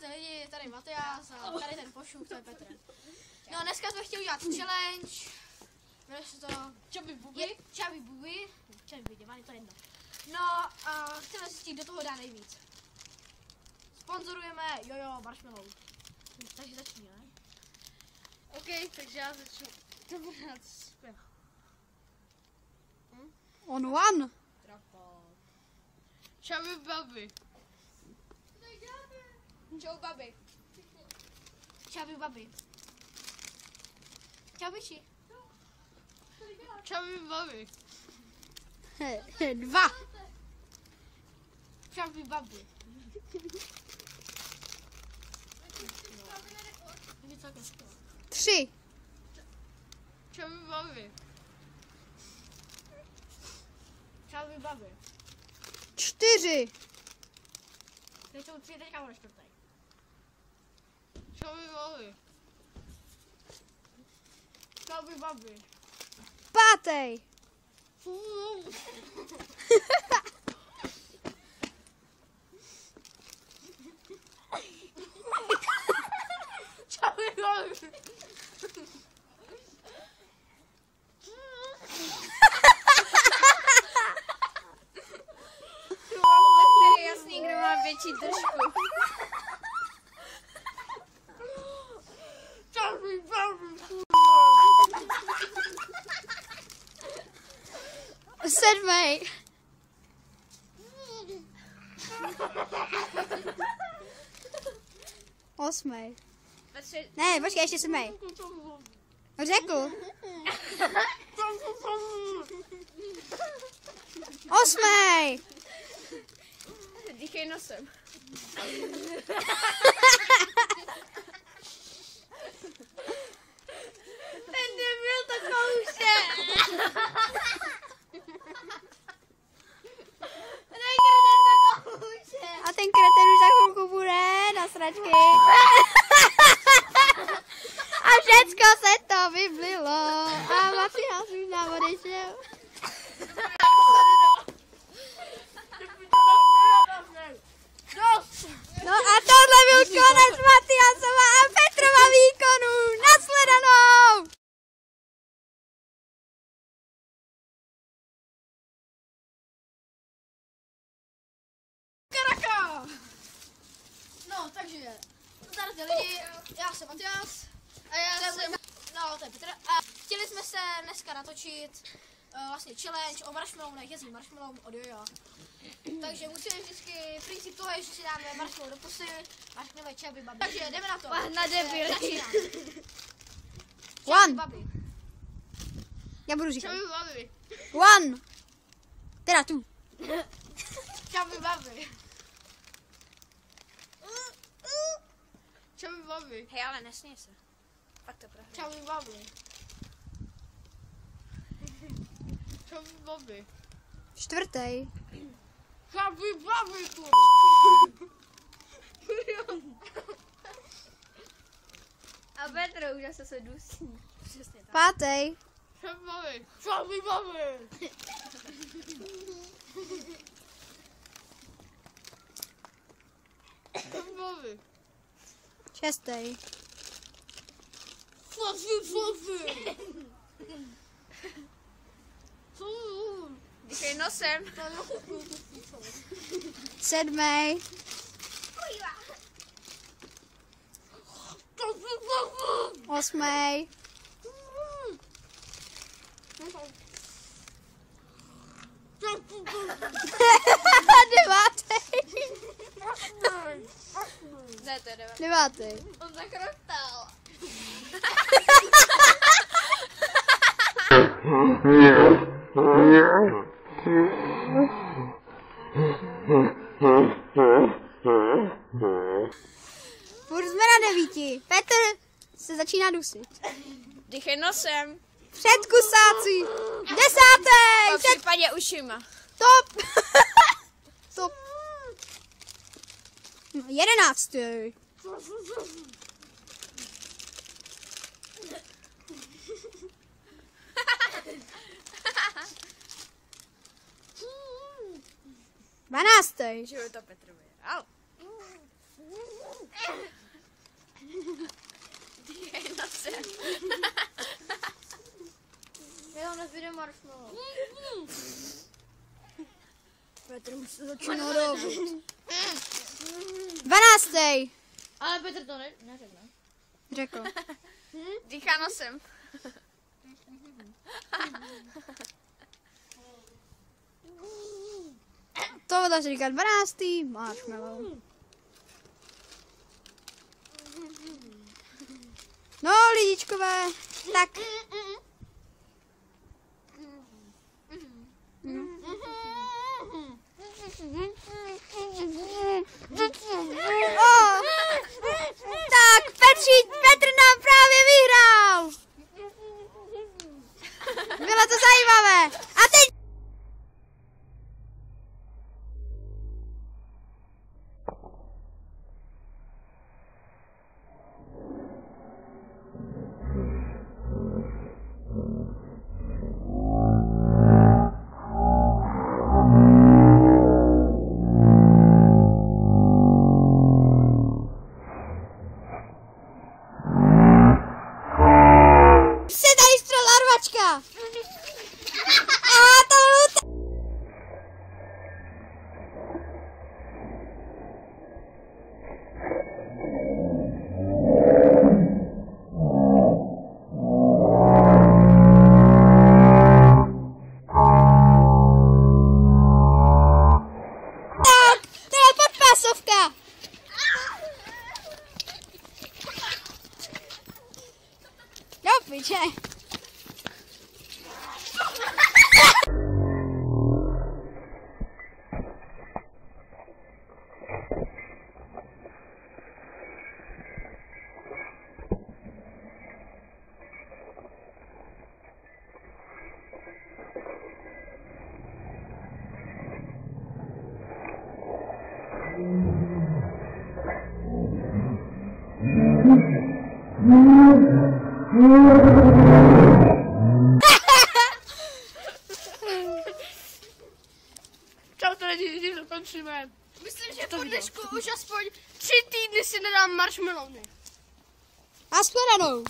Zdravte lidi, tady Matyáš a tady ten pošuk, to je Petr. No dneska jsme chtěli udělat challenge. Jmenuje se to Chubby Bubby. Chubby Bubby, to je jedno. No a chceme zjistit, kdo toho dá nejvíc. Sponzorujeme Jojo Marshmallow. Takže začni, ne? OK, takže já začnu. To bude na zpěv. On one. Chubby Bubby. Čau babi. Chubby Bubby. Čau biči. Chubby Bubby. 2. Chubby Bubby. Je celkem skvělé. 3. Chubby Bubby. Chubby Bubby. 4. Teď jsou 3, teďka bude čtvrtý. Chubby Bubby. Chubby Bubby. 5. Chubby Bubby. To je jasný, kdo má větší držku. Chubby Bubby. 7. 8. Ne, počkej, ještě 7. Řekl. 8. Dýchej nosem. Ten nebyl to kouše. A ten kreten už za chvilku bude na sračky. A všecko se to vyblilo. A Matyáš už nám odešel. No a tohle byl konec Matyásova a Petrova výkonu. Nasledanou! Karaka! No, takže, zdravte lidi, já jsem Matyáš. A já jsem... No, to je Petr. A chtěli jsme se dneska natočit vlastně challenge o marshmallowech, jezdí marshmallow od Jojo. Takže musíme vždycky, princip toho je, že si dáme marshmallow do pusy, marshmallow Chubby Bubby. Takže jdeme na to. Na debil. Začínám. One. Bubby. Já budu říkat. Chubby Bubby. 1. Teda tu. Chubby Bubby. Chubby Bubby. Hej, ale nesměj se. Fakt to pravda. Chubby Bubby. Chubby Bubby. 4. Chubby Bubby, kurva. A Petr už zase se dusí. Přesně tak. 5. Chubby Bubby. Chubby Bubby. Chubby Bubby. 6. Fluffy. Dýchej nosem. 7. 8. Ne, to je 9. 9. On zakrotal. Furt jsme na 9. Petr se začíná dusit. Dýchej nosem. Před kusáci. 10. Po případě ušima. Top. Top. 11. Dvanáctý. Že to Petrovi. Au. Dýchej na se. Já tam nezbyde marshmallow. Petr už se začíná dobit. 12. Ale Petr to neřekne. Řekl. Dýchá nosem. Tohle se říká 12. Marshmallow. No, lidičkové, tak. O, tak, Petr nám právě vyhrál. Bylo to zajímavé. A teď... A to tak, to je podpásovka. Do piče. Čau, to lidi, dokončíme. Myslím, že po dnešku už aspoň 3 týdny si nedám marshmallowny. A shledanou.